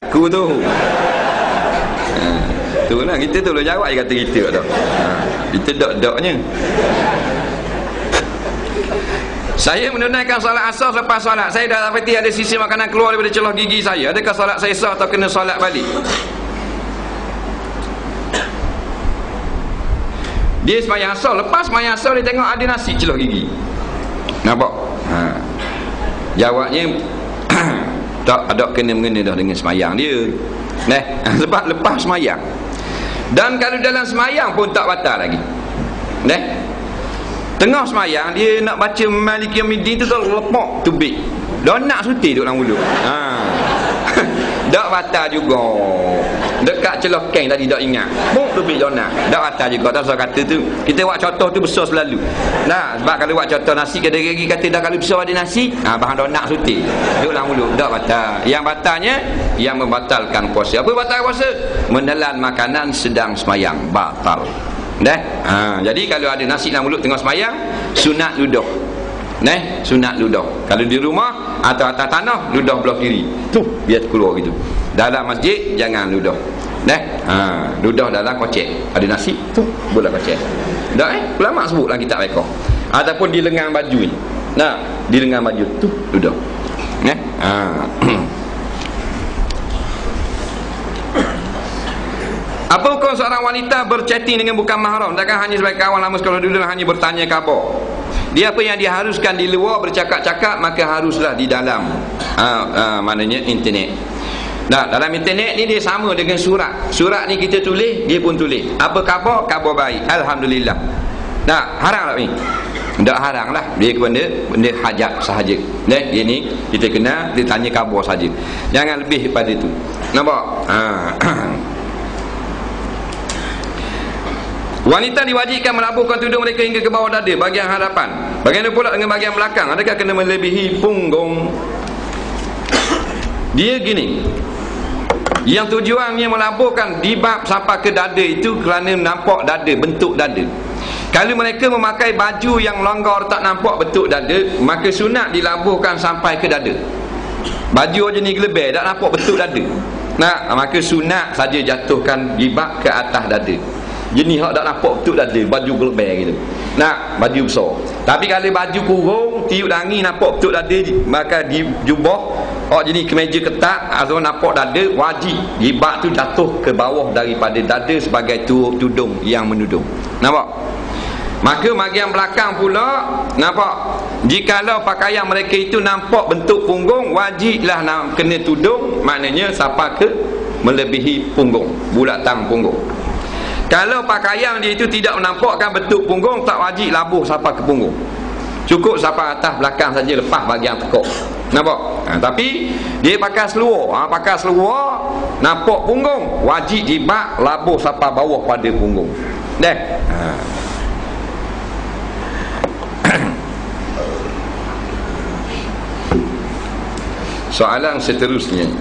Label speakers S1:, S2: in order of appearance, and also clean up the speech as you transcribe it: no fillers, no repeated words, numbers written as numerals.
S1: Aku tu. Tu lah kita tu jawab je kata kita tu. Kita dok-doknya. Saya menunaikan solat asar selepas solat. Saya dah dapati ada sisi makanan keluar daripada celah gigi saya. Adakah solat saya sah atau kena solat balik? Dia sembahyang asar, lepas sembahyang asar dia tengok ada nasi celah gigi. Nampak? Jawabnya tak ada kena-mengena dah dengan sembahyang dia. Sebab lepas sembahyang. Dan kalau dalam sembahyang pun tak batal lagi. Tengah sembahyang dia nak baca Maliki Yaumiddin tu lepak tubik. Dah nak suti duduk dalam mulut. Tak batal juga. Dekat celah keng tadi tak ingat. Buk tubik dah nak. Tak batal juga. Tak usah kata tu. Kita buat contoh tu besar selalu. Sebab kalau buat contoh nasi kada gigi kata dah kalau besar ada nasi, bahan dah nak suti. Duduk dalam mulut. Tak batal. Yang batalnya yang membatalkan puasa. Apa batal puasa? Menelan makanan sedang sembahyang. Batal. Jadi kalau ada nasi dalam mulut tengah sembahyang, sunat ludah. Sunat ludah. Kalau di rumah atau atas tanah, ludah belah kiri. Tu biar keluar gitu. Dalam masjid jangan ludah. Ludah dalam kocek. Ada nasi, tu boleh kocek. Dah ulama sebut dalam kitab mereka. Ataupun di lengan baju ni. Di lengan baju tu ludah. Apa hukum seorang wanita berchatting dengan bukan mahram? Takkan hanya sebagai kawan lama sekolah dulu hanya bertanya khabar. Dia apa yang diharuskan di luar bercakap-cakap, maka haruslah di dalam maknanya internet. Dalam internet ni dia sama dengan surat. Surat ni kita tulis, dia pun tulis. Apa khabar? Khabar baik. Alhamdulillah. Haram tak ni? Tak haram lah. Dia benda hajat sahaja. Dia ni kita kena dia tanya khabar saja. Jangan lebih daripada tu. Nampak? Wanita diwajibkan melabuhkan tudung mereka hingga ke bawah dada bahagian hadapan. Bagaimana pula dengan bahagian belakang? Adakah kena melebihi punggung? Dia gini. Yang tujuannya melabuhkan dibab sampai ke dada itu kerana nampak dada, bentuk dada. Kalau mereka memakai baju yang longgar tak nampak bentuk dada, maka sunat dilabuhkan sampai ke dada. Baju je ni gelebel tak nampak bentuk dada. Maka sunat saja jatuhkan dibab ke atas dada. Jenis hak tak nampak betul dada, baju gelebel gitu. Baju besar. Tapi kalau baju kurung, tiup angin nampak betul dada, maka di jubah jenis kemeja ketat atau nampak dada, wajib dibak tu jatuh ke bawah daripada dada sebagai tudung yang menudung. Nampak? Maka bahagian belakang pula, nampak? Jikalau pakaian mereka itu nampak bentuk punggung, wajiblah kena tudung, maknanya sampai ke melebihi punggung, bulatan punggung. Kalau pakaian dia itu tidak menampakkan bentuk punggung, tak wajib labuh sampai ke punggung. Cukup sampai atas belakang saja, lepas bahagian tekuk. Nampak? Tapi dia pakai seluar. Pakai seluar nampak punggung, wajib dibak labuh sampai bawah pada punggung. Soalan seterusnya.